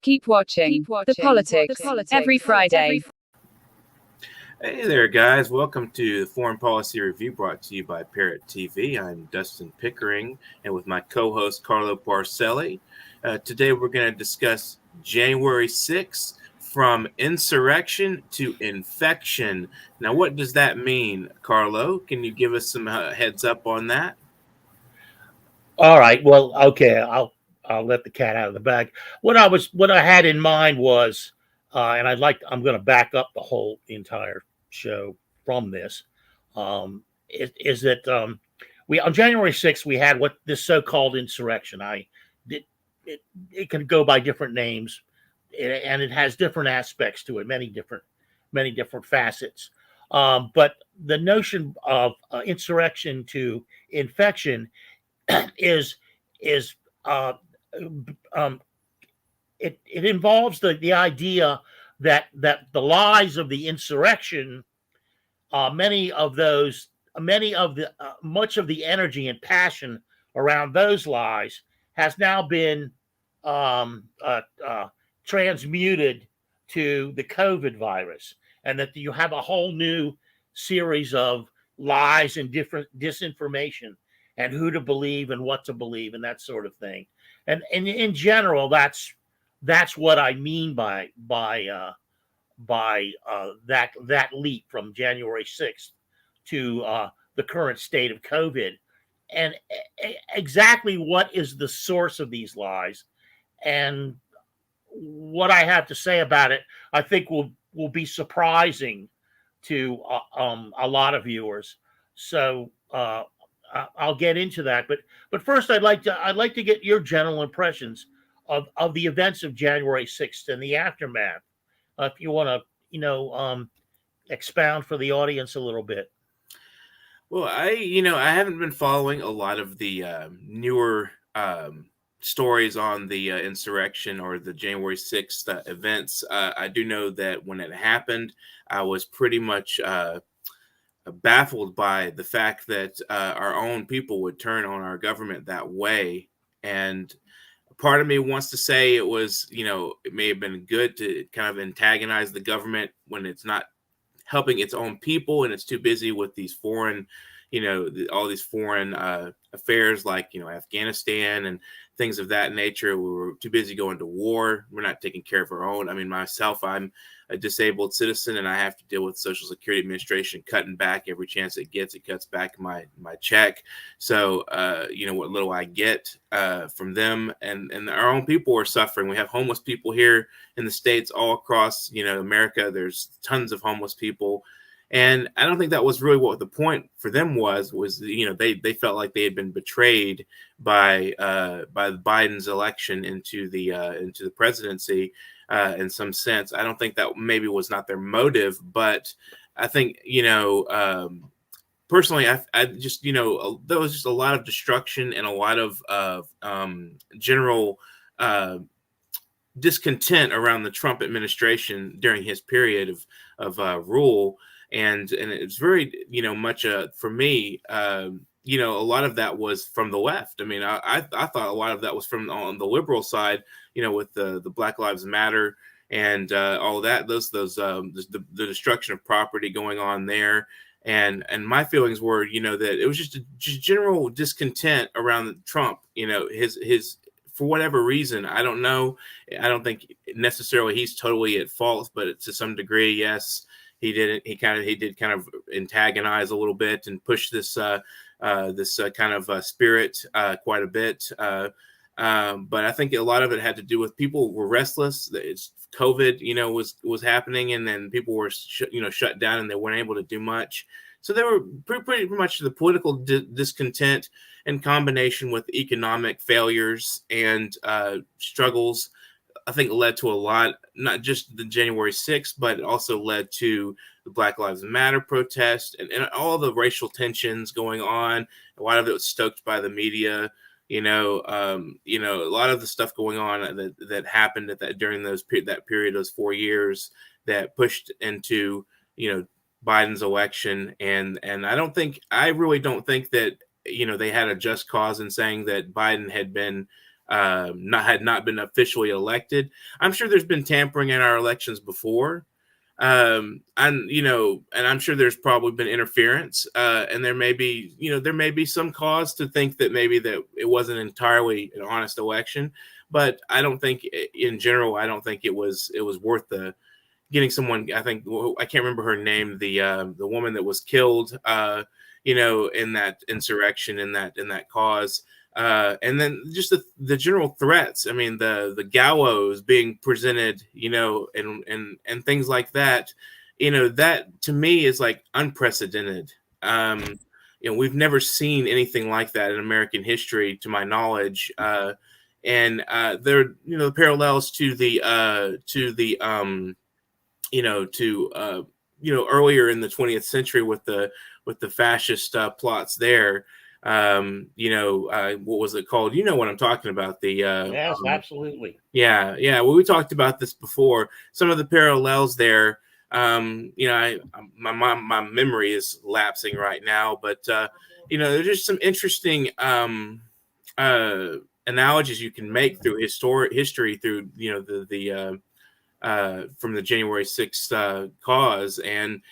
Keep watching The Politics every Friday. Hey there, guys. Welcome to the Foreign Policy Review brought to you by Parrot TV. I'm Dustin Pickering, and with my co-host, CARLO Parcelli. Today, we're going to discuss January 6th, from insurrection to infection. Now, what does that mean, CARLO? Can you give us some heads up on that? All right. Well, okay. I'll let the cat out of the bag. What I had in mind was, and I'm going to back up the whole entire show from this. Is that we on January 6th we had what this so-called insurrection. It can go by different names, and it has different aspects to it, many different facets. But the notion of insurrection to infection is it involves the idea that the lies of the insurrection, much of the energy and passion around those lies has now been transmuted to the COVID virus, and that you have a whole new series of lies and different disinformation, and who to believe and what to believe and that sort of thing. And in general, that's what I mean by that leap from January 6th to the current state of COVID, and exactly what is the source of these lies, and what I have to say about it, I think will be surprising to a lot of viewers. So I'll get into that, but first I'd like to get your general impressions of the events of January 6th and the aftermath. If you want to, expound for the audience a little bit. Well, I haven't been following a lot of the newer stories on the insurrection or the January 6th events. I do know that when it happened, I was pretty much baffled by the fact that our own people would turn on our government that way. And part of me wants to say it was, it may have been good to kind of antagonize the government when it's not helping its own people and it's too busy with these foreign, all these foreign affairs like, Afghanistan and things of that nature. We were too busy going to war. We're not taking care of our own. I mean, myself, I'm a disabled citizen and I have to deal with Social Security Administration cutting back every chance it gets. It cuts back my check. So, what little I get from them and our own people are suffering. We have homeless people here in the States, all across, America. There's tons of homeless people. And I don't think that was really what the point for them was, they felt like they had been betrayed by Biden's election into the presidency in some sense. I don't think that maybe was not their motive, but I think, personally, I just, there was just a lot of destruction and a lot of general discontent around the Trump administration during his period of rule. And it's very, much for me, a lot of that was from the left. I mean, I thought a lot of that was from on the liberal side, with the Black Lives Matter and all that, the destruction of property going on there. And my feelings were, that it was just general discontent around Trump, his for whatever reason. I don't know. I don't think necessarily he's totally at fault, but to some degree, yes. He did kind of antagonize a little bit and push this kind of spirit quite a bit. But I think a lot of it had to do with people were restless. It's COVID, was happening, and then people were shut down and they weren't able to do much. So they were pretty much the political discontent in combination with economic failures and struggles, I think led to a lot, not just the January 6th, but it also led to the Black Lives Matter protest and all the racial tensions going on. A lot of it was stoked by the media, a lot of the stuff going on that happened during that period, those 4 years that pushed into, Biden's election. And I really don't think that, they had a just cause in saying that Biden had been had not been officially elected. I'm sure there's been tampering in our elections before. And I'm sure there's probably been interference, and there may be some cause to think that maybe that it wasn't entirely an honest election, but I don't think, in general, I don't think it was worth the getting someone. I think, I can't remember her name, the woman that was killed, in that insurrection, in that cause. And then just the general threats. I mean, the gallows being presented, and things like that. That to me is like unprecedented. We've never seen anything like that in American history, to my knowledge. And there, the parallels to the earlier in the 20th century with the fascist plots there. What was it called? You know what I'm talking about? Yes, absolutely. Yeah. Well, we talked about this before. Some of the parallels there. My memory is lapsing right now, but there's just some interesting analogies you can make through history through from the January 6th cause. And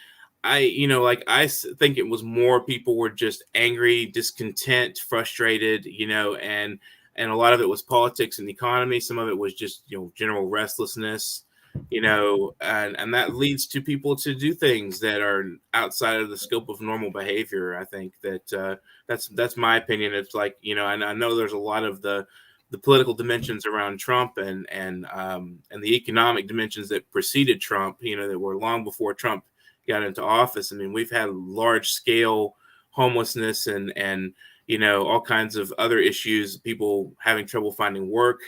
I think it was more people were just angry, discontent, frustrated, and a lot of it was politics and economy. Some of it was just, general restlessness, and that leads to people to do things that are outside of the scope of normal behavior. I think that that's my opinion. It's like, and I know there's a lot of the political dimensions around Trump and the economic dimensions that preceded Trump, that were long before Trump got into office. I mean, we've had large scale homelessness and all kinds of other issues, people having trouble finding work.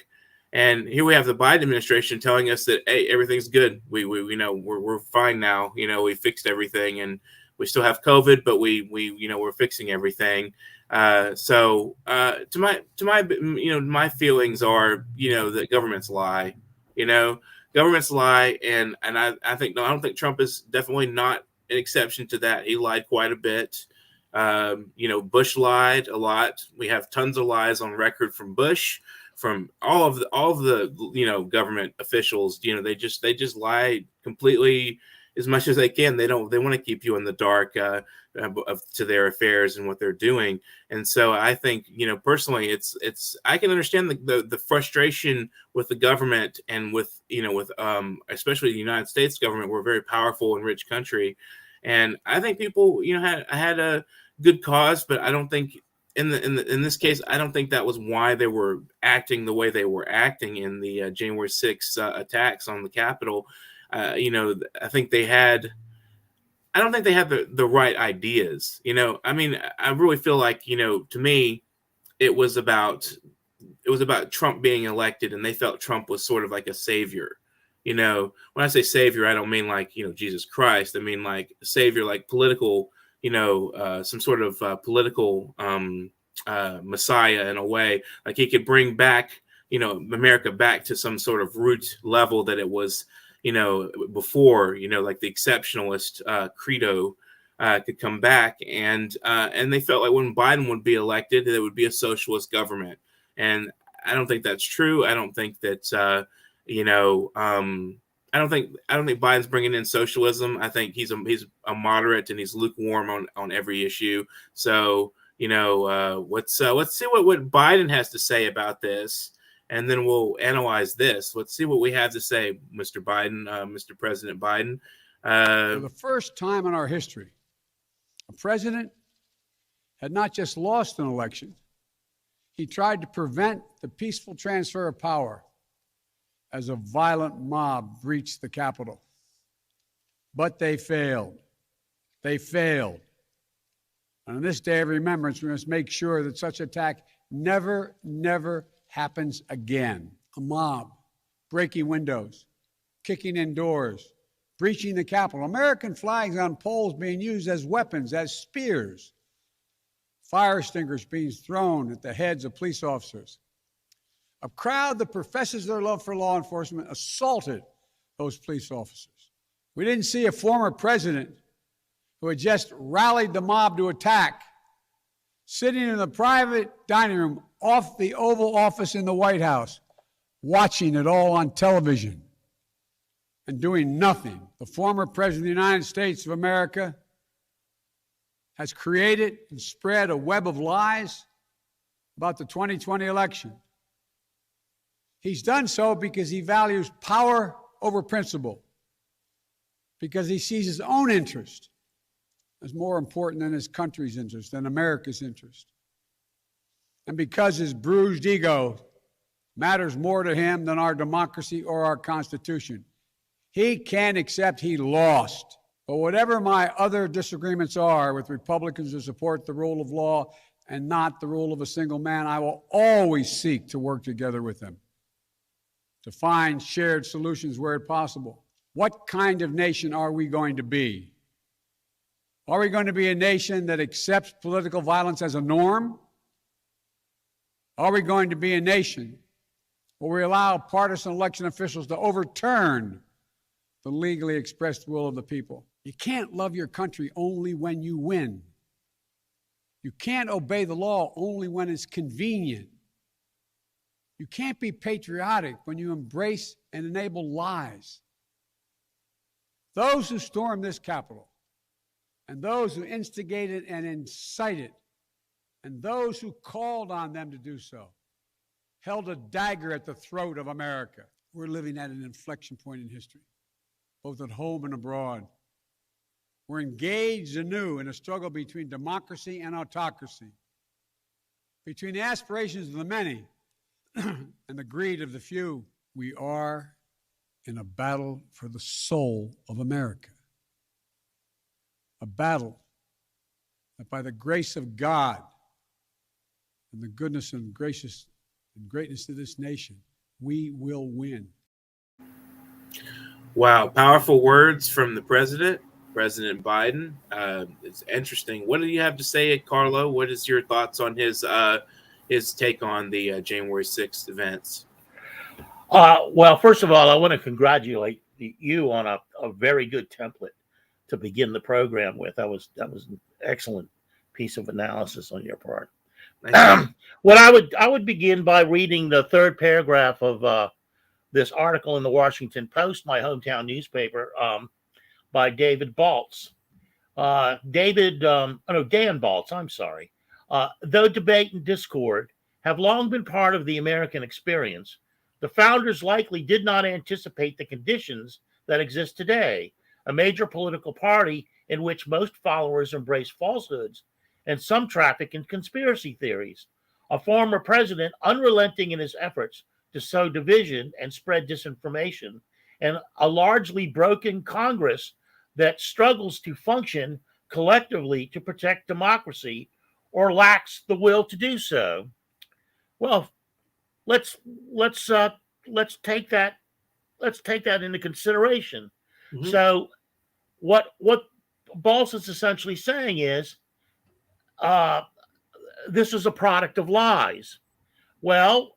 And here we have the Biden administration telling us that, hey, everything's good. We're fine now. We fixed everything, and we still have COVID, but we're fixing everything. So my feelings are, that governments lie. Governments lie, and I don't think Trump is definitely not an exception to that. He lied quite a bit. Bush lied a lot. We have tons of lies on record from Bush, from all of the government officials. They just lie completely as much as they can. They want to keep you in the dark to their affairs and what they're doing. And so I think, personally, it's I can understand the frustration with the government and with especially the United States government. We're a very powerful and rich country, and I think people had a good cause, but I don't think in this case, I don't think that was why they were acting the way they were acting in the January 6th attacks on the Capitol. I think I don't think they had the right ideas. I mean, I really feel like, to me, it was about Trump being elected, and they felt Trump was sort of like a savior. When I say savior, I don't mean like, Jesus Christ. I mean like savior, like political, some sort of political messiah in a way. Like he could bring back, America back to some sort of root level that it was, before, like the exceptionalist credo could come back. And they felt like when Biden would be elected, it would be a socialist government. And I don't think that's true. I don't think that, I don't think Biden's bringing in socialism. I think he's a moderate, and he's lukewarm on every issue. So, let's see what Biden has to say about this, and then we'll analyze this. Let's see what we have to say, Mr. Biden, Mr. President Biden. For the first time in our history, a president had not just lost an election, he tried to prevent the peaceful transfer of power as a violent mob breached the Capitol. But they failed. They failed. And on this day of remembrance, we must make sure that such attack never happens again. A mob breaking windows, kicking in doors, breaching the Capitol, American flags on poles being used as weapons, as spears, fire extinguishers being thrown at the heads of police officers. A crowd that professes their love for law enforcement assaulted those police officers. We didn't see a former president who had just rallied the mob to attack sitting in the private dining room off the Oval Office in the White House, watching it all on television and doing nothing. The former President of the United States of America has created and spread a web of lies about the 2020 election. He's done so because he values power over principle, because he sees his own interest as more important than his country's interest, than America's interest, and because his bruised ego matters more to him than our democracy or our Constitution. He can't accept he lost. But whatever my other disagreements are with Republicans who support the rule of law and not the rule of a single man, I will always seek to work together with them to find shared solutions where possible. What kind of nation are we going to be? Are we going to be a nation that accepts political violence as a norm? Are we going to be a nation where we allow partisan election officials to overturn the legally expressed will of the people? You can't love your country only when you win. You can't obey the law only when it's convenient. You can't be patriotic when you embrace and enable lies. Those who stormed this Capitol, and those who instigated and incited, and those who called on them to do so, held a dagger at the throat of America. We're living at an inflection point in history, both at home and abroad. We're engaged anew in a struggle between democracy and autocracy, between the aspirations of the many and the greed of the few. We are in a battle for the soul of America, a battle that by the grace of God and the goodness and greatness of this nation, we will win. Wow, powerful words from the president, President Biden. It's interesting. What do you have to say, Carlo? What is your thoughts on his take on the January 6th events? Well, first of all, I want to congratulate you on a very good template to begin the program with. That was an excellent piece of analysis on your part. What I would begin by reading the third paragraph of this article in the Washington Post, my hometown newspaper, by David Baltz. Dan Baltz, I'm sorry. Though debate and discord have long been part of the American experience, the founders likely did not anticipate the conditions that exist today, a major political party in which most followers embrace falsehoods and some traffic in conspiracy theories, a former president unrelenting in his efforts to sow division and spread disinformation, and a largely broken Congress that struggles to function collectively to protect democracy or lacks the will to do so. Well, let's take that into consideration. Mm-hmm. So what Baltz is essentially saying is this is a product of lies. Well,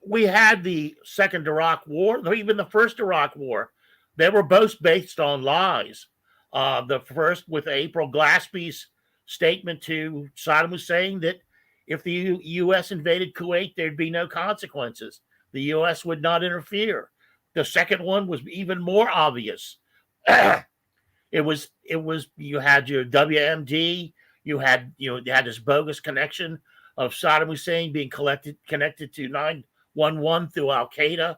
we had the second Iraq War, or even the first Iraq War. They were both based on lies. The first with April Glaspie's statement to Saddam Hussein that if the U.S. invaded Kuwait, there'd be no consequences. The U.S. would not interfere. The second one was even more obvious. It was you had your WMD, you had this bogus connection of Saddam Hussein being connected to 911 through Al Qaeda.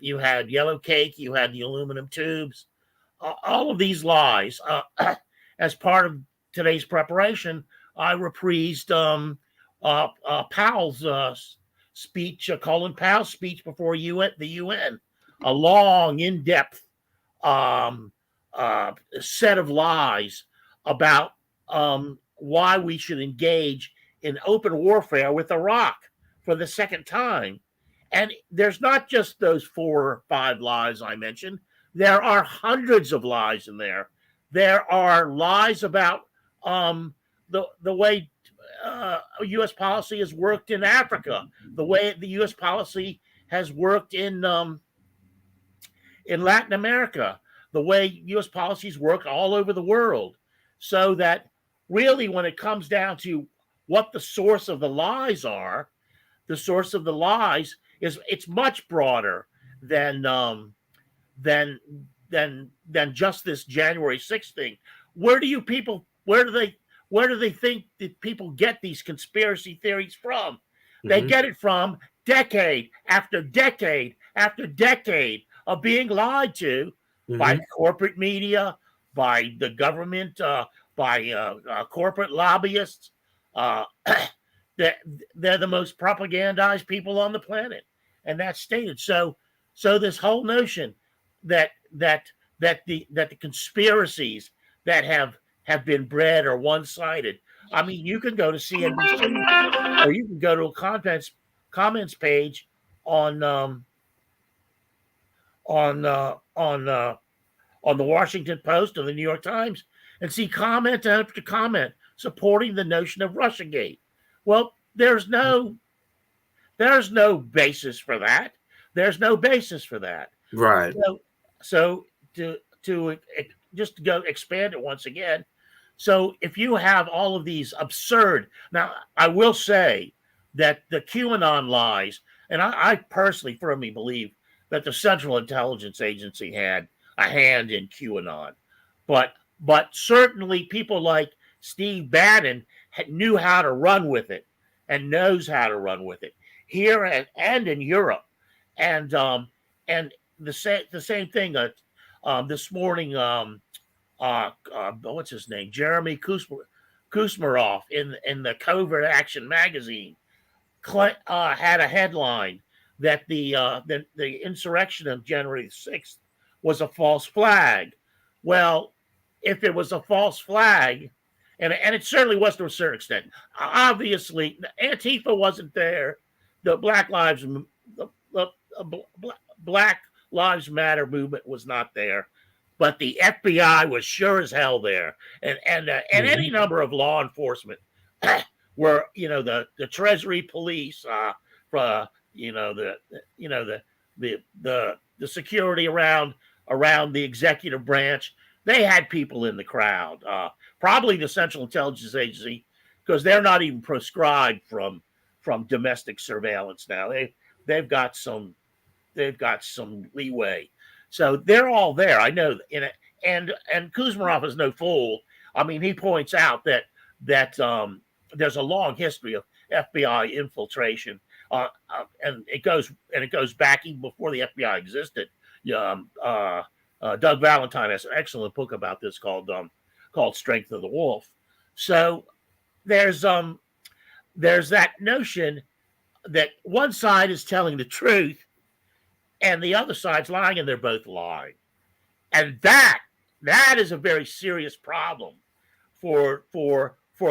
You had yellow cake, you had the aluminum tubes, all of these lies. As part of today's preparation, I reprised Powell's speech, Colin Powell's speech before the UN, a long, in-depth set of lies about why we should engage in open warfare with Iraq for the second time. And there's not just those 4 or 5 lies I mentioned. There are hundreds of lies in there. There are lies about the way U.S. policy has worked in Africa, the way the U.S. policy has worked in Latin America, the way U.S. policies work all over the world, so that really, when it comes down to what the source of the lies are, the source of the lies is it's much broader than than than just this January 6th thing. Where do they think that people get these conspiracy theories from? They get it from decade after decade after decade of being lied to by corporate media, by the government, by corporate lobbyists. They're the most propagandized people on the planet, and that's stated. So this whole notion that the conspiracies that have been bred are one-sided. I mean, you can go to CNBC or you can go to a comments page on the Washington Post or the New York Times and see comment after comment supporting the notion of Russiagate. Well, there's no basis for that. There's no basis for that. Right. So to just go expand it once again. So if you have all of these absurd, now I will say that the QAnon lies, and I personally firmly believe that the Central Intelligence Agency had a hand in QAnon, but certainly people like Steve Bannon knew how to run with it and knows how to run with it here and in Europe, and the same thing. This morning, what's his name? Jeremy Kusmarov in the Covert Action magazine had a headline that the insurrection of January 6th was a false flag. Well, if it was a false flag, and it certainly was to a certain extent, obviously Antifa wasn't there, the Black Lives Matter movement was not there, but the FBI was sure as hell there, and any number of law enforcement were, the Treasury police, the security around the executive branch. They had people in the crowd, probably the Central Intelligence Agency, because they're not even proscribed from domestic surveillance now. They've got some leeway, so they're all there. I know, and Kuzmarov is no fool. I mean, he points out that there's a long history of FBI infiltration, and it goes back even before the FBI existed. Doug Valentine has an excellent book about this called Strength of the Wolf. So there's that notion that one side is telling the truth and the other side's lying, and they're both lying. And that is a very serious problem for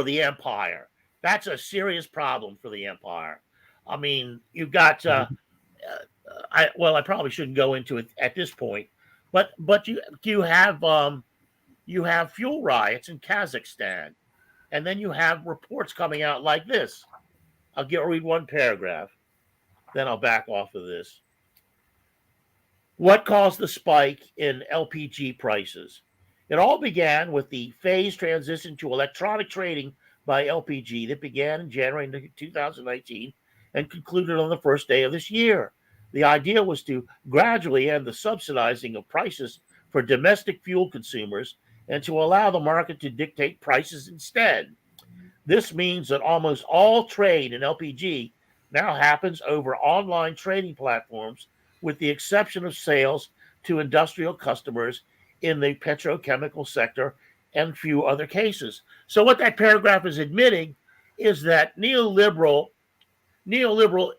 the empire. That's a serious problem for the empire. I mean, you've got I probably shouldn't go into it at this point, but you have fuel riots in Kazakhstan, and then you have reports coming out like this. I'll read one paragraph, then I'll back off of this. What caused the spike in LPG prices? It all began with the phased transition to electronic trading by LPG that began in January 2019 and concluded on the first day of this year. The idea was to gradually end the subsidizing of prices for domestic fuel consumers and to allow the market to dictate prices instead. This means that almost all trade in LPG now happens over online trading platforms, with the exception of sales to industrial customers in the petrochemical sector and few other cases. So what that paragraph is admitting is that neoliberal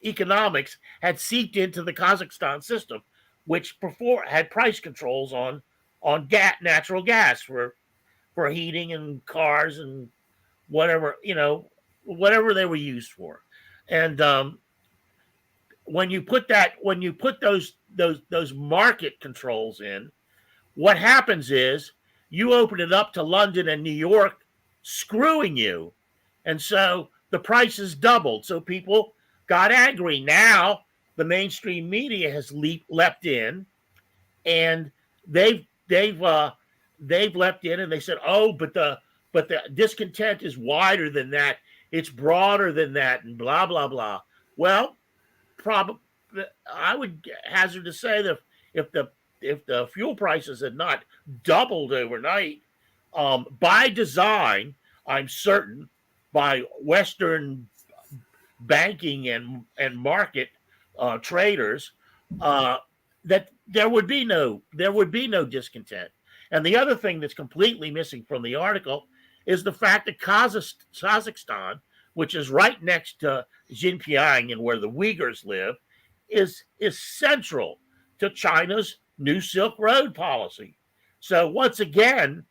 economics had seeped into the Kazakhstan system, which before had price controls on natural gas for heating and cars and whatever they were used for. And when you put those market controls in, what happens is you open it up to London and New York screwing you, and so the prices doubled. So people got angry. Now the mainstream media has leapt in, and they've leapt in, and they said, "Oh, but but the discontent is wider than that. It's broader than that, and blah blah blah. Well, probably I would hazard to say that if the fuel prices had not doubled overnight, by design, I'm certain by Western banking and market traders, that there would be no discontent. And the other thing that's completely missing from the article is the fact that Kazakhstan, which is right next to Xinjiang and where the Uyghurs live, is central to China's New Silk Road policy. So once again,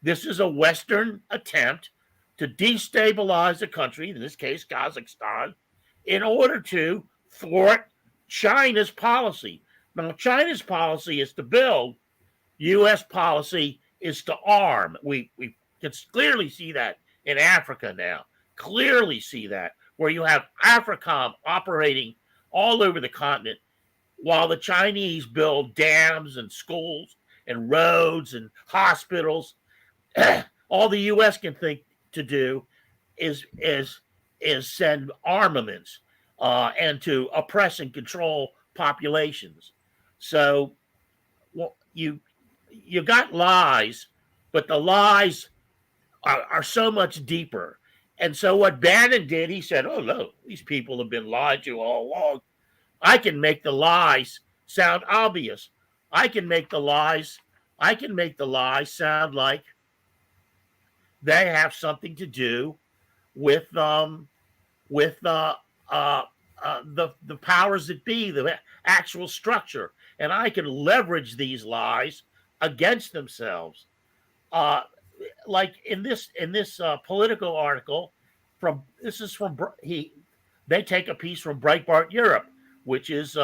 this is a Western attempt to destabilize a country, in this case Kazakhstan, in order to thwart China's policy. Now, China's policy is to build. U.S. policy is to arm. We can clearly see that in Africa now. Clearly see that, where you have AFRICOM operating all over the continent while the Chinese build dams and schools and roads and hospitals. All the U.S. can think to do is send armaments and to oppress and control populations. So, well, you got lies, but the lies are so much deeper. And so what Bannon did, he said, "Oh no, these people have been lied to all along. I can make the lies sound obvious. I can make the lies sound like they have something to do with the powers that be, the actual structure, and I can leverage these lies against themselves." Like in this Politico article, they take a piece from Breitbart Europe, which is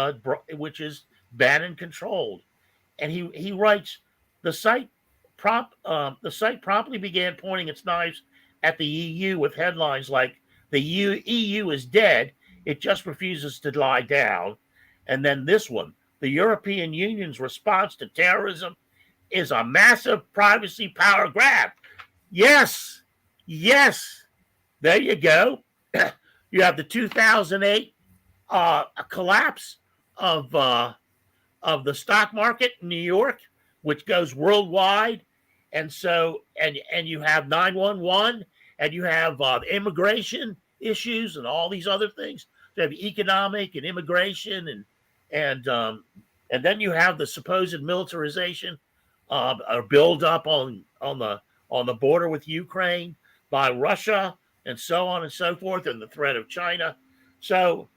Bannon controlled, and he writes, the site promptly began pointing its knives at the EU with headlines like "The EU is dead, it just refuses to lie down," and then this one, "The European Union's response to terrorism is a massive privacy power grab." Yes, there you go. You have the 2008 collapse of the stock market in New York, which goes worldwide, and so and you have 911, and you have immigration issues and all these other things. So you have economic and immigration, and then you have the supposed militarization or build up on the border with Ukraine by Russia, and so on and so forth, and the threat of China. So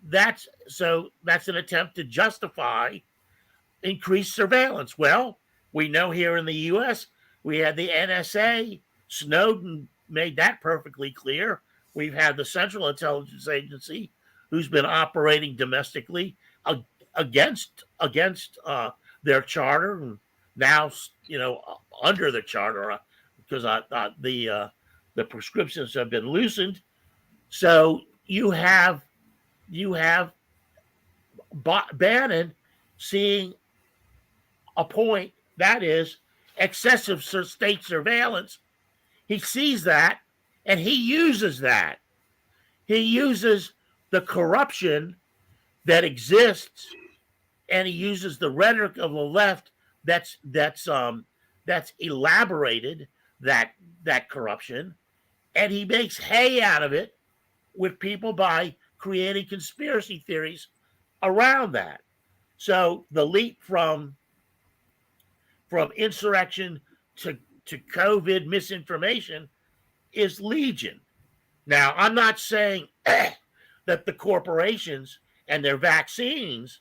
that's an attempt to justify increased surveillance. Well, we know here in the U.S. we had the NSA. Snowden made that perfectly clear. We've had the Central Intelligence Agency, who's been operating domestically against their charter, and now under the charter, because the prescriptions have been loosened. So you have Bannon seeing a point, that is excessive state surveillance. He sees that, and he uses that. He uses the corruption that exists, and he uses the rhetoric of the left that's elaborated that corruption, and he makes hay out of it with people by creating conspiracy theories around that. So the leap from insurrection to COVID misinformation is legion. Now, I'm not saying that the corporations and their vaccines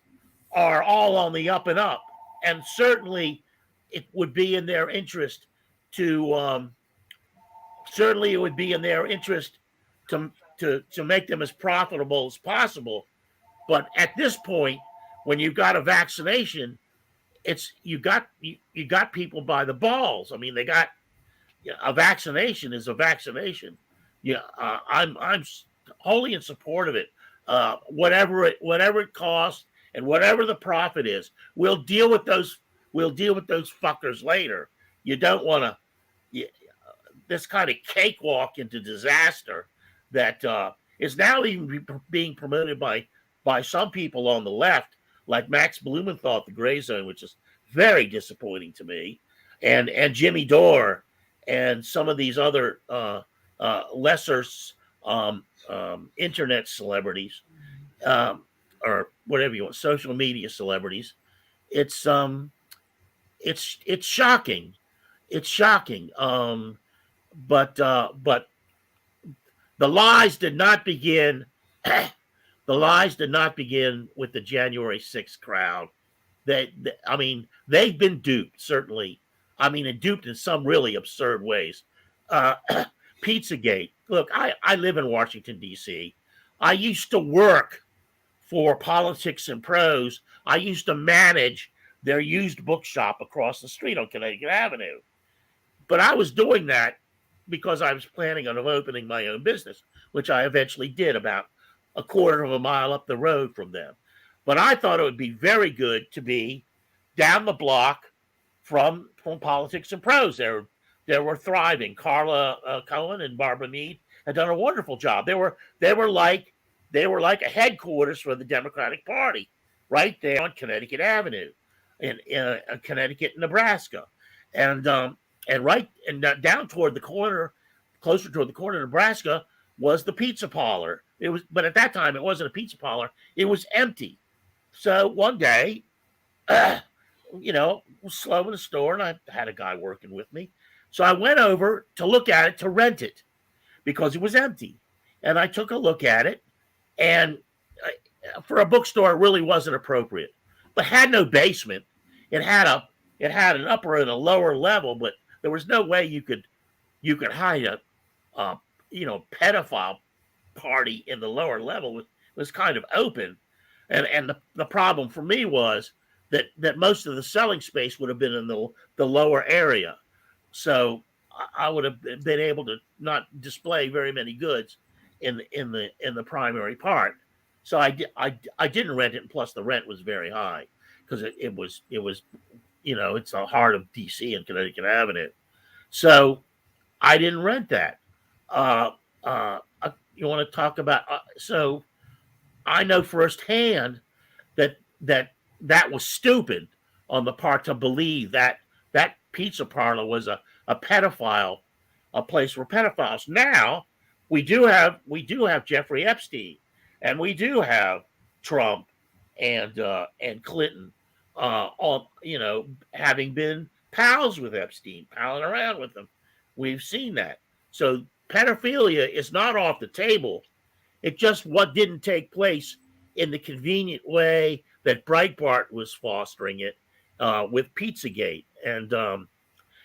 are all on the up and up, and certainly it would be in their interest to make them as profitable as possible. But at this point, when you've got a vaccination, you got people by the balls. I mean, they got a vaccination is a vaccination. Yeah, I'm wholly in support of it. Whatever it costs and whatever the profit is, we'll deal with those fuckers later. You don't want to. this kind of cakewalk into disaster that is now even being promoted by some people on the left, like Max Blumenthal at the Gray Zone, which is very disappointing to me, and Jimmy Dore and some of these other lesser internet celebrities, or whatever you want, social media celebrities. It's shocking. It's shocking. But the lies did not begin. The lies did not begin with the January 6th crowd. I mean, they've been duped, certainly. I mean, and duped in some really absurd ways. Pizzagate. Look, I live in Washington, D.C. I used to work for Politics and Prose. I used to manage their used bookshop across the street on Connecticut Avenue. But I was doing that because I was planning on opening my own business, which I eventually did about a quarter of a mile up the road from them. But I thought it would be very good to be down the block from Politics and Prose. They were thriving. Carla Cohen and Barbara Meade had done a wonderful job. They were like a headquarters for the Democratic Party, right there on Connecticut Avenue, in Connecticut, Nebraska, and down toward the corner, closer toward the corner of Nebraska, was the pizza parlor. But at that time it wasn't a pizza parlor; it was empty. So one day, was slow in the store, and I had a guy working with me. So I went over to look at it, to rent it, because it was empty. And I took a look at it, and for a bookstore, it really wasn't appropriate. But had no basement. It had an upper and a lower level, but there was no way you could hide a pedophile party in the lower level. It was kind of open. And the problem for me was that most of the selling space would have been in the lower area. So I would have been able to not display very many goods in the primary part. So I didn't rent it, and plus the rent was very high because it was it's the heart of DC and Connecticut Avenue. So I didn't rent that. You want to talk about? So I know firsthand that was stupid on the part to believe that pizza parlor was a pedophile, a place for pedophiles. Now we do have Jeffrey Epstein, and we do have Trump and Clinton, having been pals with Epstein, palling around with him. We've seen that. So pedophilia is not off the table. It just what didn't take place in the convenient way that Breitbart was fostering it with Pizzagate. And,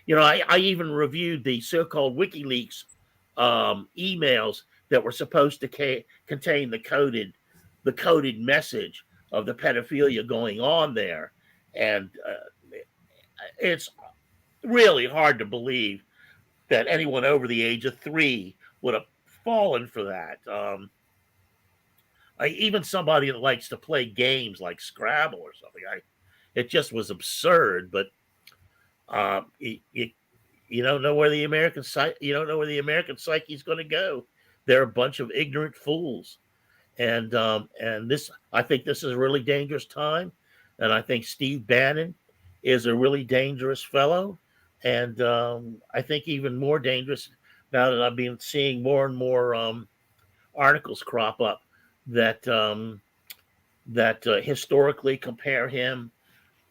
I even reviewed the so-called WikiLeaks emails that were supposed to contain the coded message of the pedophilia going on there. And it's really hard to believe that anyone over the age of 3 would have fallen for that. Even somebody that likes to play games like Scrabble or something, it just was absurd. But you don't know where the American psyche is going to go. They're a bunch of ignorant fools, and this, I think this is a really dangerous time, and I think Steve Bannon is a really dangerous fellow, and I think even more dangerous now that I've been seeing more and more articles crop up that historically compare him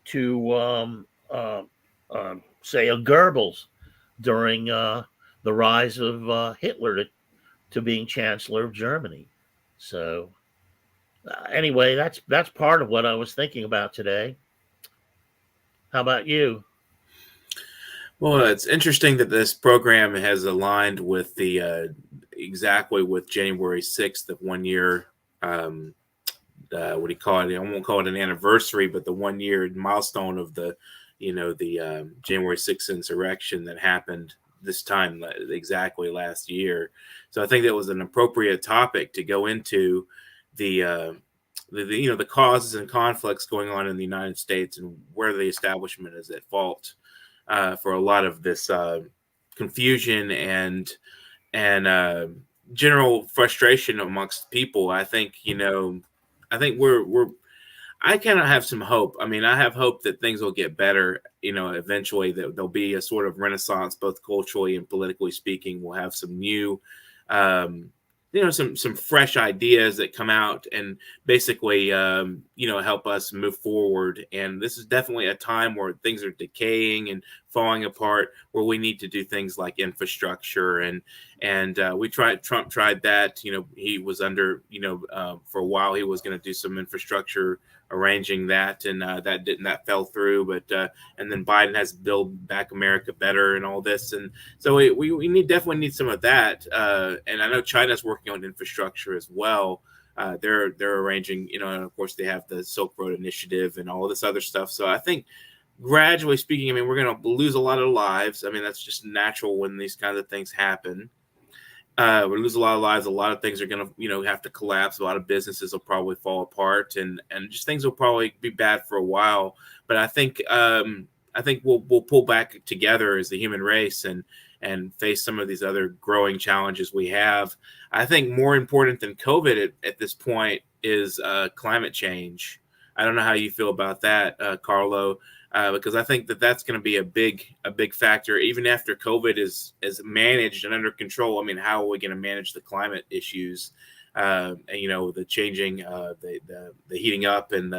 to say a Goebbels during the rise of Hitler to being Chancellor of Germany. So anyway, that's part of what I was thinking about today. How about you? Well, it's interesting that this program has aligned with the exactly with January 6th, the 1 year. What do you call it? I won't call it an anniversary, but the 1 year milestone of the January 6th insurrection that happened this time exactly last year. So I think that was an appropriate topic to go into the causes and conflicts going on in the United States and where the establishment is at fault for a lot of this confusion and general frustration amongst people. I think, I think I kind of have some hope. I mean, I have hope that things will get better, eventually, that there'll be a sort of renaissance, both culturally and politically speaking. We'll have some new, some fresh ideas that come out and basically, help us move forward. And this is definitely a time where things are decaying and falling apart, where we need to do things like infrastructure. And Trump tried that. He was under, for a while, he was going to do some infrastructure arranging that, and that fell through. But and then Biden has to build back America better and all this, and so we definitely need some of that. And I know China's working on infrastructure as well. They're arranging, and of course they have the Silk Road Initiative and all this other stuff. So I think, gradually speaking, I mean, we're going to lose a lot of lives. I mean, that's just natural when these kinds of things happen. We lose a lot of lives. A lot of things are going to, have to collapse. A lot of businesses will probably fall apart, and just things will probably be bad for a while. But I think we'll pull back together as the human race and face some of these other growing challenges we have. I think more important than COVID at this point is climate change. I don't know how you feel about that, Carlo. Because I think that's going to be a big factor, even after COVID is managed and under control. I mean, how are we going to manage the climate issues? The changing, the heating up, and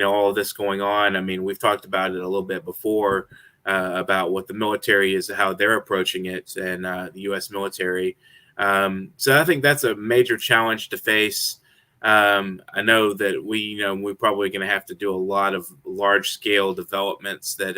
all of this going on. I mean, we've talked about it a little bit before about what the military is, how they're approaching it, and the U.S. military. So I think that's a major challenge to face. I know that we're probably going to have to do a lot of large scale developments that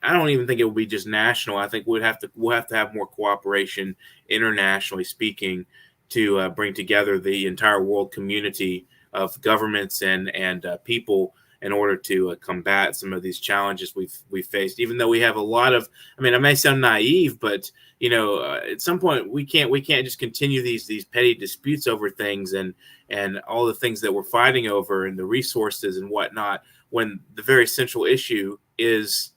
I don't even think it will be just national. I think we'll have to have more cooperation internationally speaking to bring together the entire world community of governments and people in order to combat some of these challenges we've faced. Even though we have a lot of, I mean, I may sound naive, but at some point we can't just continue these petty disputes over things and all the things that we're fighting over and the resources and whatnot, when the very central issue is,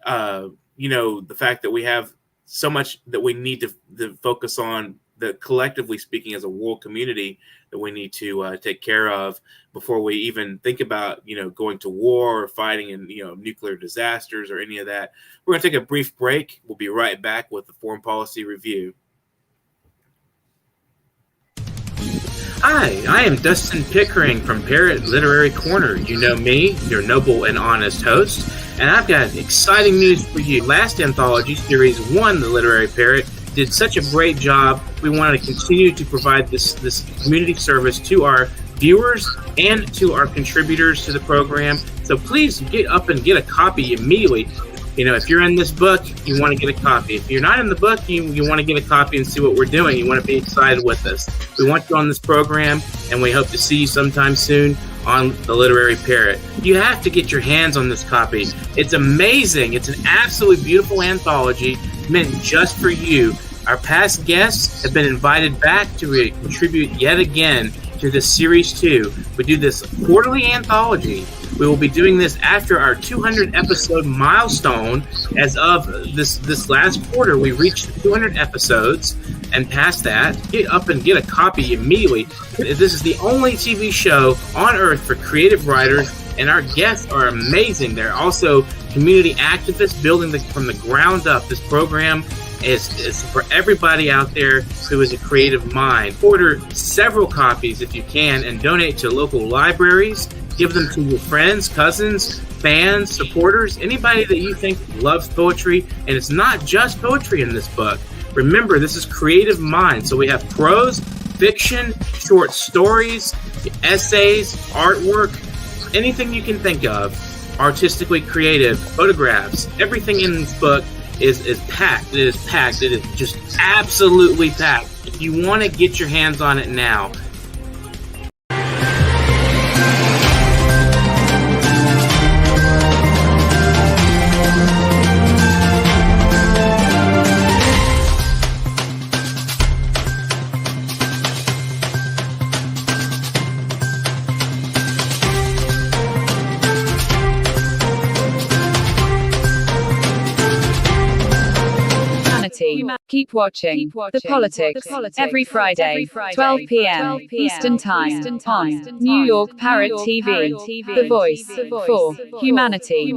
the fact that we have so much that we need to focus on, that collectively speaking as a world community, that we need to take care of before we even think about, going to war or fighting in, nuclear disasters or any of that. We're going to take a brief break. We'll be right back with the Foreign Policy Review. Hi, I am Dustin Pickering from Parrot Literary Corner. You know me, your noble and honest host, and I've got exciting news for you. Last anthology, Series 1, The Literary Parrot, did such a great job. We wanted to continue to provide this community service to our viewers and to our contributors to the program. So please get up and get a copy immediately. If you're in this book, you want to get a copy. If you're not in the book, you want to get a copy and see what we're doing. You want to be excited with us. We want you on this program, and we hope to see you sometime soon on The Literary Parrot. You have to get your hands on this copy. It's amazing. It's an absolutely beautiful anthology meant just for you. Our past guests have been invited back to contribute yet again to this Series 2. We do this quarterly anthology. We will be doing this after our 200 episode milestone. As of this last quarter, we reached 200 episodes, and past that, get up and get a copy immediately. This is the only TV show on earth for creative writers, and our guests are amazing. They're also community activists building from the ground up. This program is for everybody out there who is a creative mind. Order several copies if you can and donate to local libraries. Give them to your friends, cousins, fans, supporters, anybody that you think loves poetry. And it's not just poetry in this book. Remember, this is creative mind. So we have prose, fiction, short stories, essays, artwork, anything you can think of, artistically creative, photographs. Everything in this book is packed. It is packed. It is just absolutely packed. If you want to get your hands on it now, Keep watching The Politics every Friday, 12 p.m. Eastern Time on New York Parrot TV, the voice for humanity.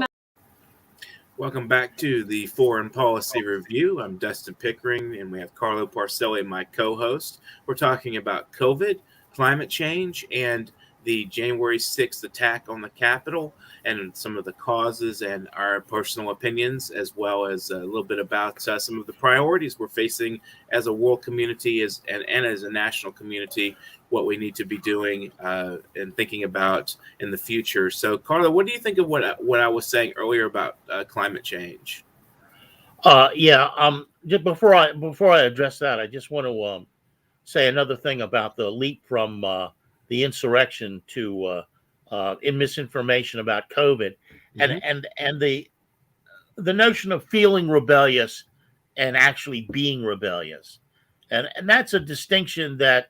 Welcome back to the Foreign Policy Review. I'm Dustin Pickering, and we have Carlo Parcelli, my co-host. We're talking about COVID, climate change, and the January 6th attack on the Capitol, and some of the causes and our personal opinions, as well as a little bit about some of the priorities we're facing as a world community and as a national community, what we need to be doing and thinking about in the future. So, Carlo, what do you think of what I was saying earlier about climate change? Just before I address that, I just want to say another thing about the leap from the insurrection to in misinformation about COVID, and the notion of feeling rebellious and actually being rebellious, and that's a distinction that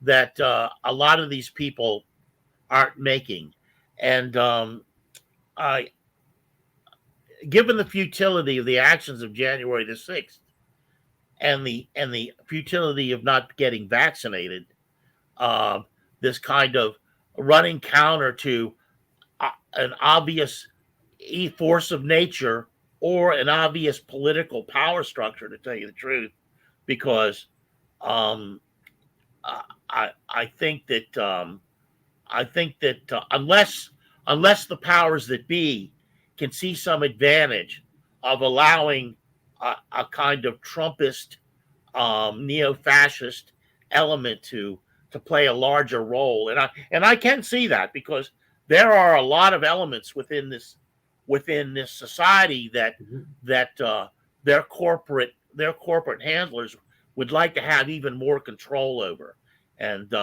a lot of these people aren't making. And given the futility of the actions of January the 6th and the futility of not getting vaccinated, this kind of running counter to an obvious force of nature or an obvious political power structure, to tell you the truth, because I think that unless the powers that be can see some advantage of allowing a kind of Trumpist, neo-fascist element to play a larger role, and I can see that, because there are a lot of elements within this society that their corporate handlers would like to have even more control over, and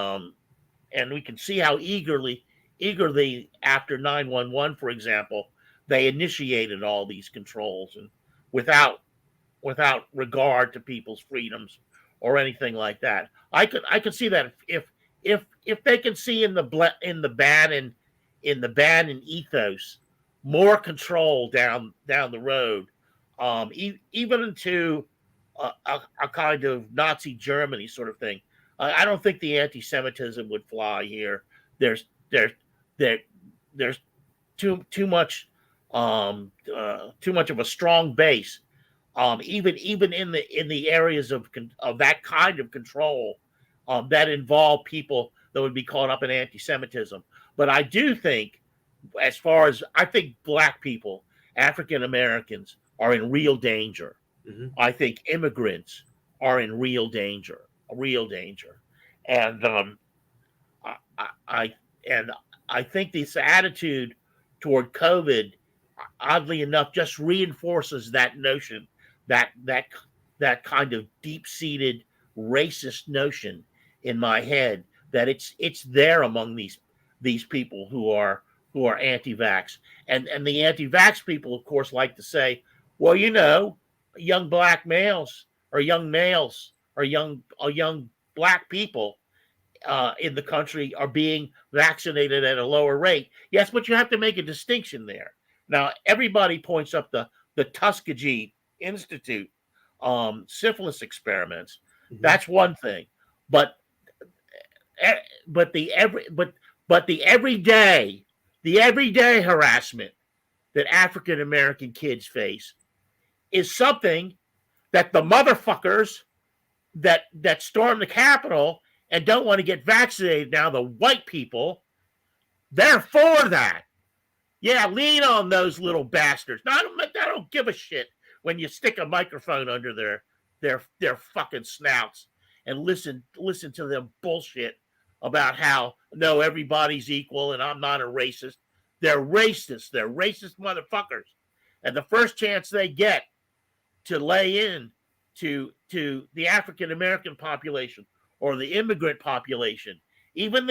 we can see how eagerly after 9/11, for example, they initiated all these controls, and without regard to people's freedoms or anything like that. I could see that if they can see in the Bannon ethos more control down the road, even into a kind of Nazi Germany sort of thing. I don't think the anti-Semitism would fly here. There's too much of a strong base, even in the areas of that kind of control that involve people that would be caught up in anti-Semitism. But I do think, I think black people, African Americans, are in real danger. I think immigrants are in real danger, and I think this attitude toward COVID, oddly enough, just reinforces that notion, that kind of deep-seated racist notion in my head, that it's there among these people who are anti-vax, and the anti-vax people, of course, like to say, well, young black males or young black people in the country are being vaccinated at a lower rate. Yes, but you have to make a distinction there. Now, everybody points up the Tuskegee Institute syphilis experiments. That's one thing, but the everyday harassment that African American kids face is something that the motherfuckers that storm the Capitol and don't want to get vaccinated now, the white people, they're for that. Yeah, lean on those little bastards. Now, I don't give a shit when you stick a microphone under their fucking snouts and listen to them bullshit about how, no, everybody's equal and I'm not a racist. They're racist. They're racist motherfuckers. And the first chance they get to lay in to the African American population or the immigrant population, even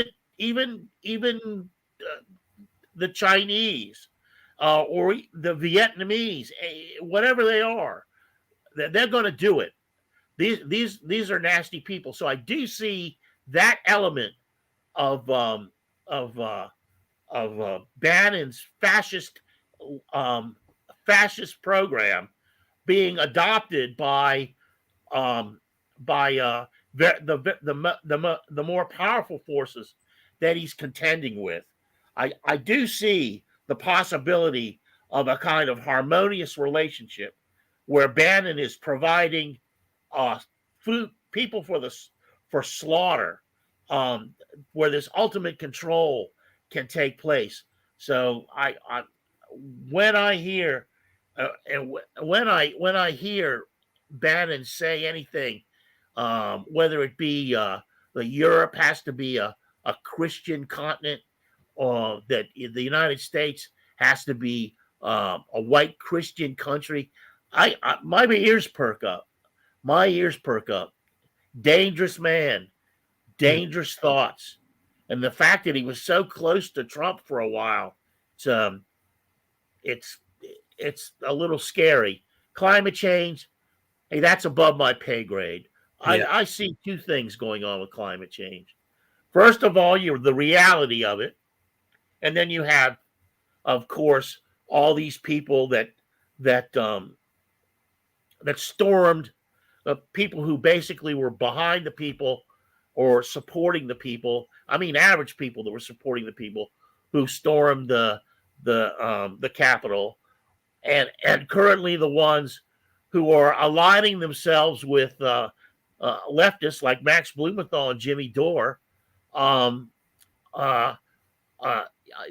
the Chinese or the Vietnamese, whatever they are, they're going to do it. These are nasty people. So I do see that element of Bannon's fascist program being adopted by the more powerful forces that he's contending with. I do see the possibility of a kind of harmonious relationship where Bannon is providing food people for slaughter, where this ultimate control can take place. So when I hear when I hear Bannon say anything, whether it be the Europe has to be a Christian continent, or that the United States has to be a white Christian country, my ears perk up. My ears perk up. Dangerous man, dangerous thoughts, and the fact that he was so close to Trump for a while, it's a little scary. Climate change, hey, that's above my pay grade. Yeah. I see two things going on with climate change. First of all, you're the reality of it, and then you have, of course, all these people that stormed, people who basically were behind the people or supporting the people. I mean, average people that were supporting the people who stormed the Capitol, and currently the ones who are aligning themselves with leftists like Max Blumenthal and Jimmy Dore.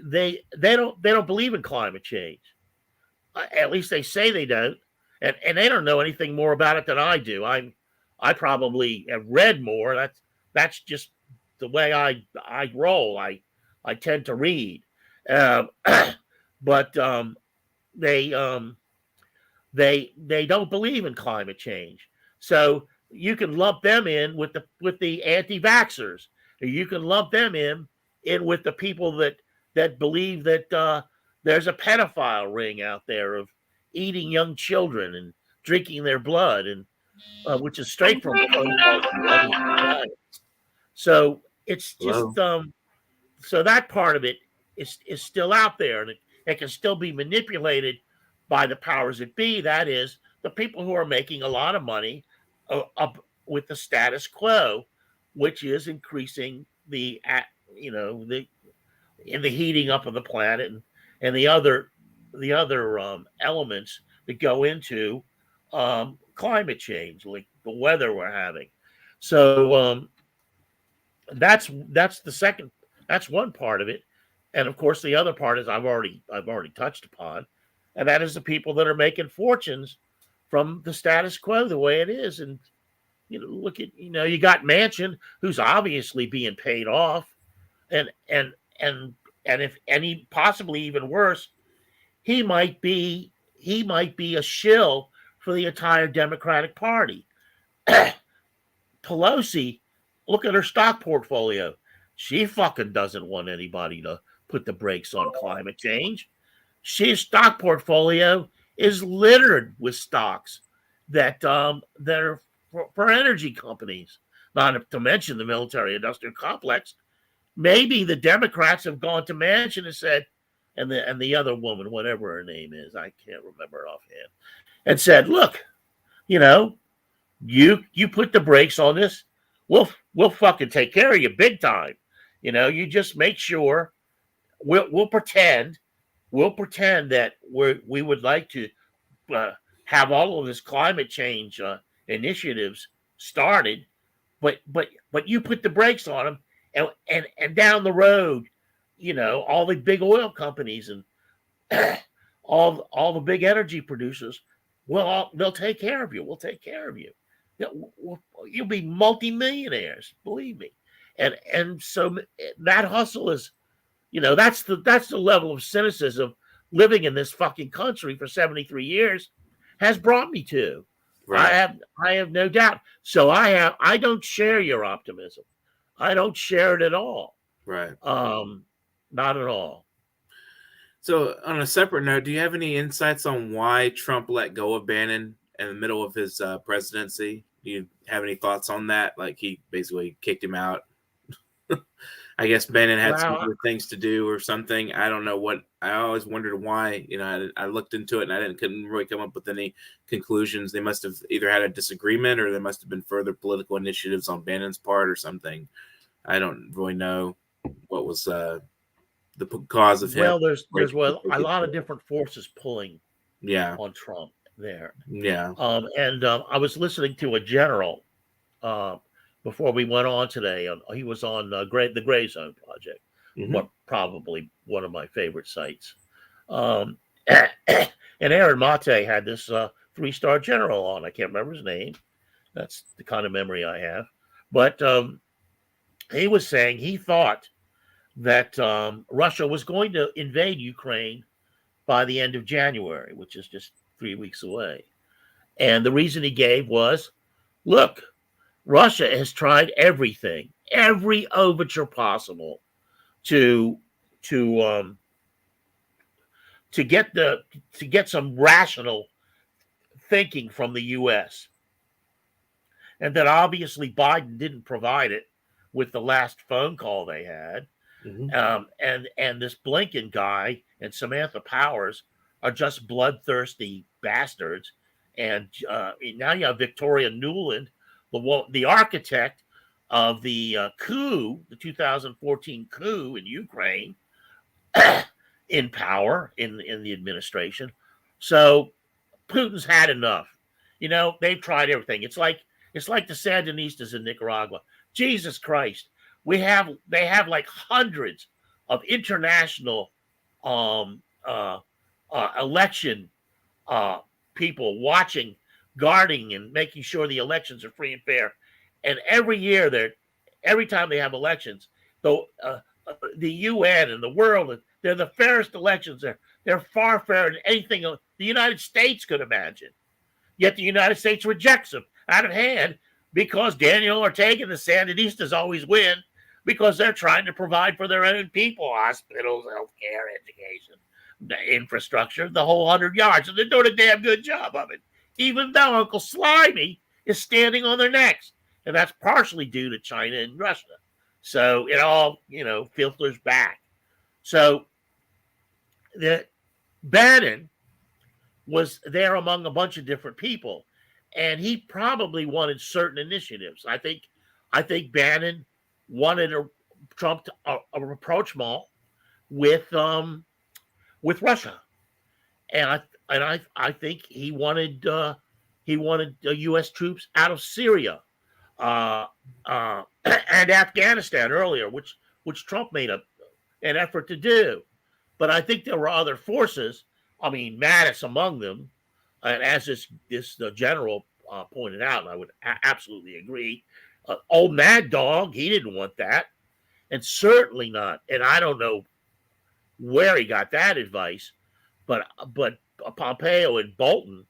They don't believe in climate change. At least they say they don't, and they don't know anything more about it than I do. I probably have read more. That's just the way I roll. I tend to read, but they don't believe in climate change. So you can lump them in with the anti-vaxxers. You can lump them in with the people that believe that there's a pedophile ring out there of eating young children and drinking their blood, and which is straight from so it's just so that part of it is still out there, and it can still be manipulated by the powers that be. That is, the people who are making a lot of money with the status quo, which is increasing the heating up of the planet and the other elements that go into climate change, like the weather we're having. So that's one part of it, and of course the other part is I've already touched upon, and that is the people that are making fortunes from the status quo the way it is. And look at you got Manchin, who's obviously being paid off, and if any, possibly even worse, he might be a shill for the entire Democratic Party. Pelosi, look at her stock portfolio. She fucking doesn't want anybody to put the brakes on climate change. She's stock portfolio is littered with stocks that are for energy companies, not to mention the military-industrial complex. Maybe the Democrats have gone to Manchin and said, and the other woman, whatever her name is, I can't remember offhand, and said, "Look, you put the brakes on this, we'll fucking take care of you big time. You just make sure we'll pretend that we would like to have all of this climate change initiatives started, but you put the brakes on them, and down the road, all the big oil companies and all the big energy producers, they'll take care of you. We'll take care of you. You'll be multimillionaires, believe me." And so that hustle is, that's the level of cynicism living in this fucking country for 73 years has brought me to. Right. I have no doubt. So I don't share your optimism. I don't share it at all. Right. Not at all. So on a separate note, do you have any insights on why Trump let go of Bannon in the middle of his presidency? Do you have any thoughts on that? Like, he basically kicked him out? I guess Bannon had some Wow. other things to do or something. I don't know what. I always wondered why. I looked into it and couldn't really come up with any conclusions. They must have either had a disagreement or there must have been further political initiatives on Bannon's part or something. I don't really know what was the cause of him. Well, there's a lot of different forces pulling on Trump there. And I was listening to a general before we went on today. He was on the Gray Zone Project, probably one of my favorite sites. And Aaron Mate had this 3-star general on. I can't remember his name. That's the kind of memory I have. But he was saying he thought that Russia was going to invade Ukraine by the end of January, which is just 3 weeks away. And the reason he gave was, look, Russia has tried everything, every overture possible to get some rational thinking from the U.S. And that obviously Biden didn't provide it with the last phone call they had. And this Blinken guy and Samantha Powers are just bloodthirsty bastards. And now you have Victoria Nuland, the architect of the coup, the 2014 coup in Ukraine, in power in the administration. So Putin's had enough. They've tried everything. It's like the Sandinistas in Nicaragua. Jesus Christ. They have like hundreds of international election people watching, guarding, and making sure the elections are free and fair. And every time they have elections, the UN and the world, they're the fairest elections. They're far fairer than anything the United States could imagine. Yet the United States rejects them out of hand because Daniel Ortega and the Sandinistas always win because they're trying to provide for their own people, hospitals, healthcare, education, infrastructure, the whole 100 yards. And they're doing a damn good job of it, even though Uncle Slimy is standing on their necks. And that's partially due to China and Russia. So it all, filters back. So Bannon was there among a bunch of different people, and he probably wanted certain initiatives. I think Bannon wanted Trump to rapprochement with Russia, and I think he wanted U.S. troops out of Syria and Afghanistan earlier, which Trump made an effort to do. But I think there were other forces. I mean, Mattis among them, and as this general pointed out, and I would absolutely agree. Old Mad Dog, he didn't want that, and certainly not. And I don't know where he got that advice, but Pompeo and Bolton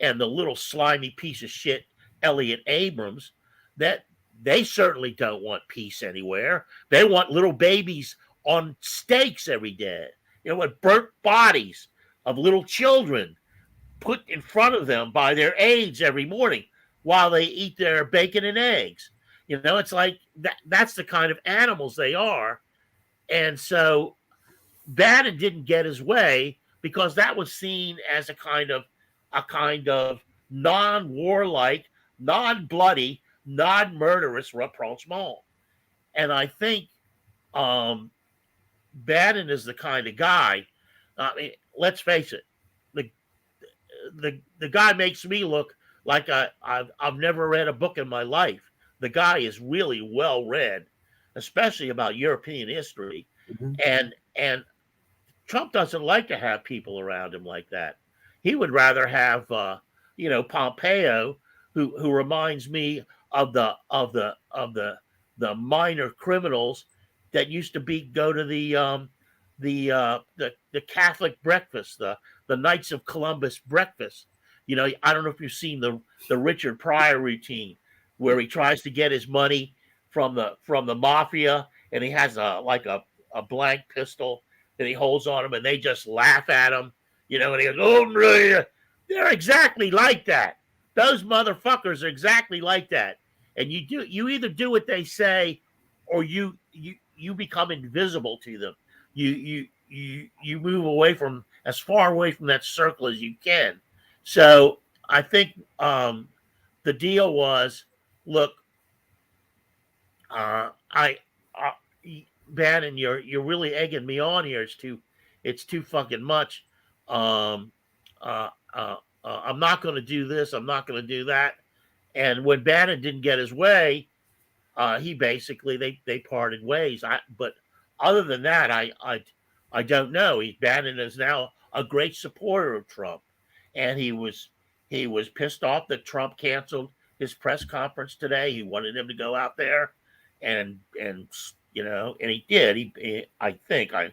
and the little slimy piece of shit Elliot Abrams, that they certainly don't want peace anywhere. They want little babies on stakes every day. With burnt bodies of little children put in front of them by their aides every morning while they eat their bacon and eggs. It's like that's the kind of animals they are. And so Bannon didn't get his way because that was seen as a kind of non-warlike, non-bloody, non-murderous rapprochement. And I think Bannon is the kind of guy. I mean, let's face it, the guy makes me look like I've never read a book in my life. The guy is really well read, especially about European history, and Trump doesn't like to have people around him like that. He would rather have Pompeo, who reminds me of the minor criminals that used to go to the Catholic breakfast, the Knights of Columbus breakfast. I don't know if you've seen the Richard Pryor routine where he tries to get his money from the mafia, and he has a blank pistol that he holds on him, and they just laugh at him, and he goes, "Oh, really?" They're exactly like that. Those motherfuckers are exactly like that. And you either do what they say you become invisible to them. You move away from, as far away from that circle as you can. So I think the deal was, look, I Bannon, you're really egging me on here. It's too fucking much. I'm not going to do this. I'm not going to do that. And when Bannon didn't get his way, he basically they parted ways. But other than that, I don't know. Bannon is now a great supporter of Trump, and he was pissed off that Trump canceled his press conference today. He wanted him to go out there, and you know, and he did. I think I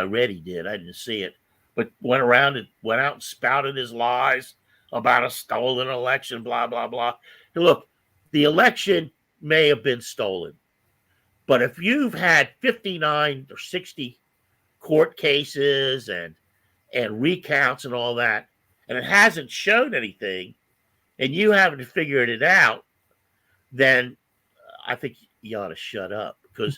read he did. I didn't see it, but went out and spouted his lies about a stolen election. Blah blah blah. Look, the election may have been stolen, but if you've had 59 or 60 court cases and recounts and all that, and it hasn't shown anything, and you haven't figured it out, then I think you ought to shut up, because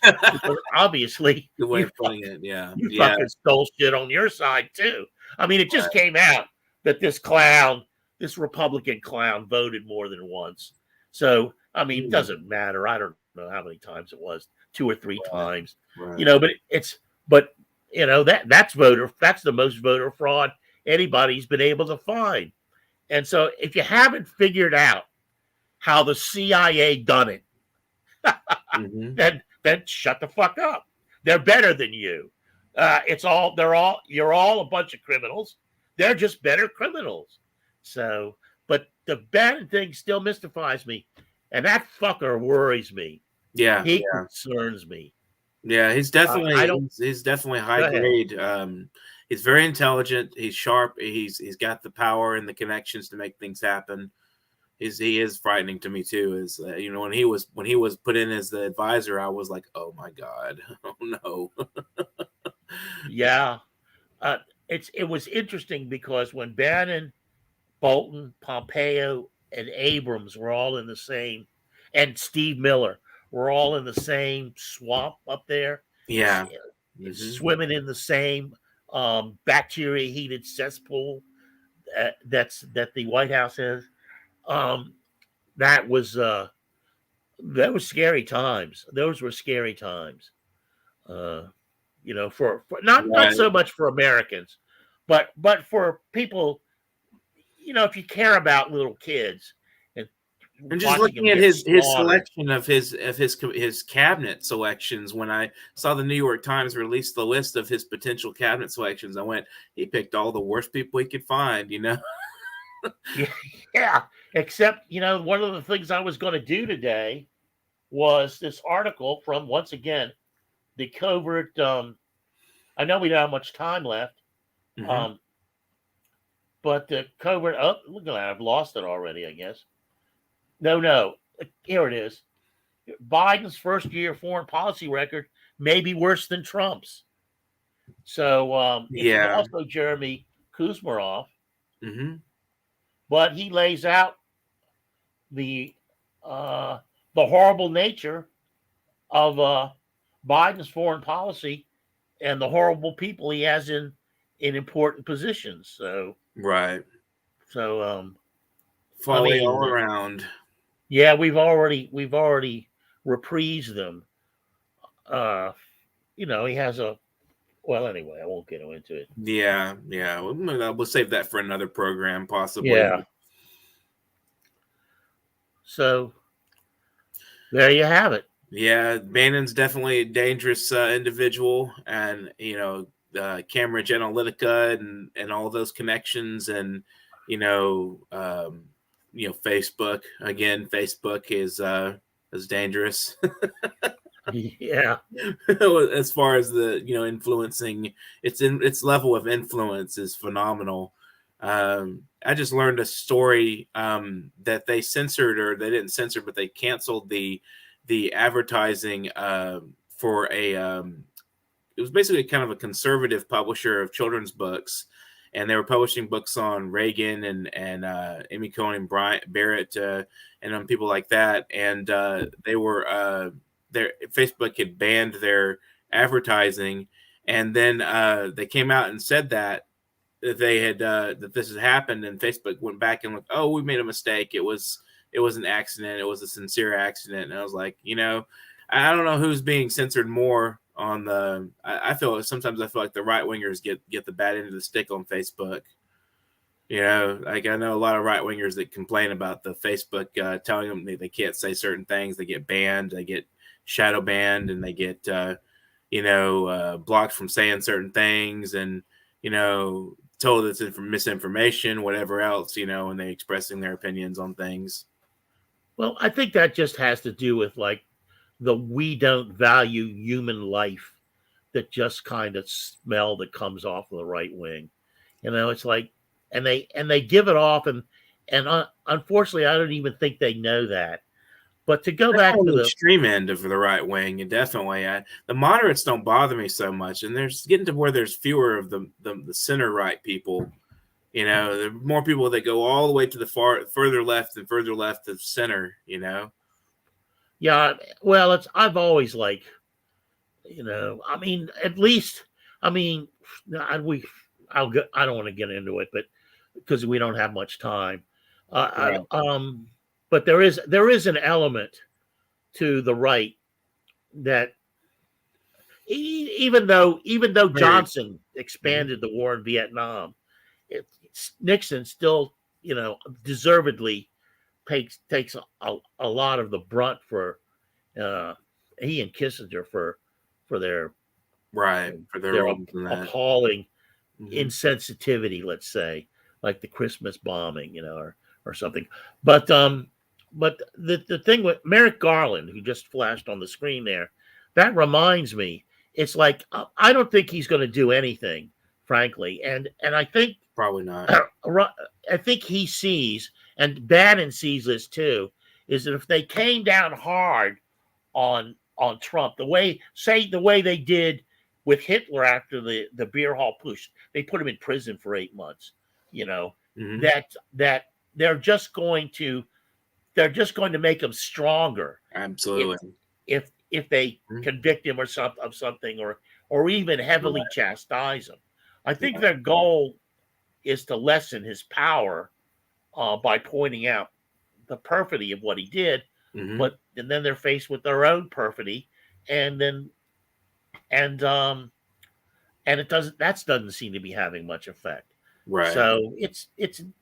obviously Good way of putting it. Yeah. You fucking stole shit on your side too. I mean, it just came out that this Republican clown voted more than once. So, I mean, it doesn't matter. I don't know how many times it was, 2 or 3 times, you know, but you know, that's the most voter fraud anybody's been able to find. And so if you haven't figured out how the CIA done it, then shut the fuck up. They're better than you. You're all a bunch of criminals. They're just better criminals. So, but the Bannon thing still mystifies me, and that fucker worries me. Yeah, he concerns me. Yeah, he's definitely he's definitely high grade. He's very intelligent. He's sharp. He's got the power and the connections to make things happen. He is frightening to me too. Is you know, when he was put in as the advisor, I was like, oh my god, oh no. Yeah, it was interesting because when Bannon, Bolton, Pompeo, and Abrams were all in the same, and Steve Miller were all in the same swamp up there. Yeah, swimming in the same bacteria heated cesspool that the White House has. That was scary times. Those were scary times. You know, for not so much for Americans, but for people. You know, if you care about little kids, and just looking at his selection of his cabinet selections, when I saw the New York Times release the list of his potential cabinet selections, I went, he picked all the worst people he could find, you know? Yeah. Except, you know, one of the things I was going to do today was this article from, once again, the covert. I know we don't have much time left, but the covert. Oh, look at that! I've lost it already, I guess. No. Here it is. Biden's first-year foreign policy record may be worse than Trump's. So, it's also Jeremy Kuzmarov. But he lays out the horrible nature of Biden's foreign policy and the horrible people he has in important positions. So folly all around. Yeah, we've already reprised them. You know, he has a. Well, anyway, I won't get into it. Yeah. We'll save that for another program, possibly. Yeah. So there you have it. Yeah, Bannon's definitely a dangerous individual, and you know, Cambridge Analytica and all those connections, and you know, Facebook again. Facebook is dangerous. Yeah. As far as the influencing, its level of influence is phenomenal. I just learned a story that they censored, or they didn't censor, but they canceled the advertising for a it was basically kind of a conservative publisher of children's books, and they were publishing books on Reagan and Amy Coney Barrett and people like that, and they were Facebook had banned their advertising, and then they came out and said that they had that this had happened, and Facebook went back and looked, oh, we made a mistake. It was an accident. It was a sincere accident. And I was like, I don't know who's being censored more on the. Sometimes I feel like the right wingers get the bad end of the stick on Facebook. Like I know a lot of right wingers that complain about the Facebook telling them they can't say certain things. They get banned. They get shadow banned, and they get blocked from saying certain things, and told it's misinformation, whatever else, and they expressing their opinions on things. Well, I think that just has to do with like we don't value human life that just kind of smell that comes off of the right wing. It's like, and they give it off, and unfortunately, I don't even think they know that. But to go back to the extreme end of the right wing, and definitely the moderates don't bother me so much, and there's getting to where there's fewer of the center right people. There are more people that go all the way to the further left and further left of center. Yeah, well, I've always like, at least, I don't want to get into it, but because we don't have much time, Right. But there is an element to the right that even though Johnson expanded the war in Vietnam, Nixon still, deservedly takes a lot of the brunt for he and Kissinger for their appalling insensitivity, let's say, like the Christmas bombing, or something. But the thing with Merrick Garland, who just flashed on the screen there, that reminds me, it's like I don't think he's going to do anything, frankly, and I think probably not. I think he sees, and Bannon sees this too, is that if they came down hard on Trump, the way they did with Hitler after the beer hall push, they put him in prison for 8 months. That they're just going to make him stronger. Absolutely. If they convict him of something, or even heavily chastise him, I think their goal is to lessen his power by pointing out the perfidy of what he did. And then they're faced with their own perfidy, and it doesn't seem to be having much effect. Right. So it's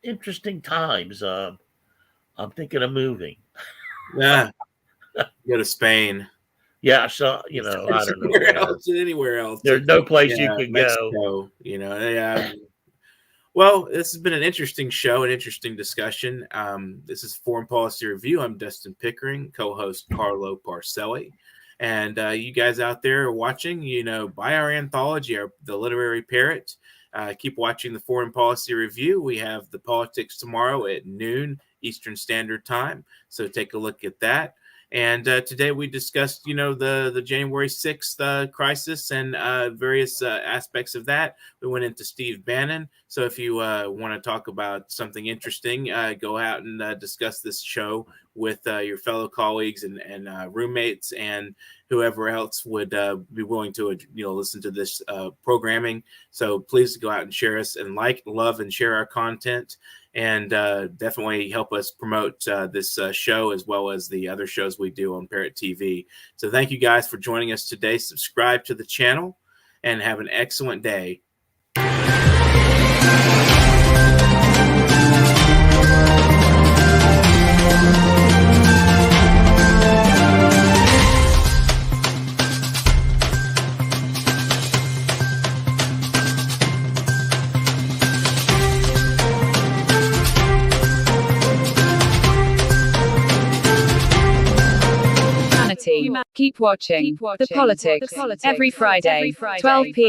interesting times. I'm thinking of moving. Yeah. Go to Spain. Yeah. So I don't know. Anywhere else. There's no place you can Mexico, go. Yeah. Well, this has been an interesting show, an interesting discussion. This is Foreign Policy Review. I'm Dustin Pickering, co-host CARLO Parcelli. And you guys out there watching, buy our anthology, The Literary Parrot. Keep watching the Foreign Policy Review. We have the politics tomorrow at noon Eastern Standard Time. So take a look at that. And today we discussed, the January 6th crisis and various aspects of that. We went into Steve Bannon. So if you want to talk about something interesting, go out and discuss this show with your fellow colleagues and roommates and whoever else would be willing to listen to this programming. So please go out and share us and love, and share our content. And definitely help us promote this show as well as the other shows we do on Parrot TV. So thank you guys for joining us today. Subscribe to the channel and have an excellent day. Keep watching The Politics every Friday, 12 p.m.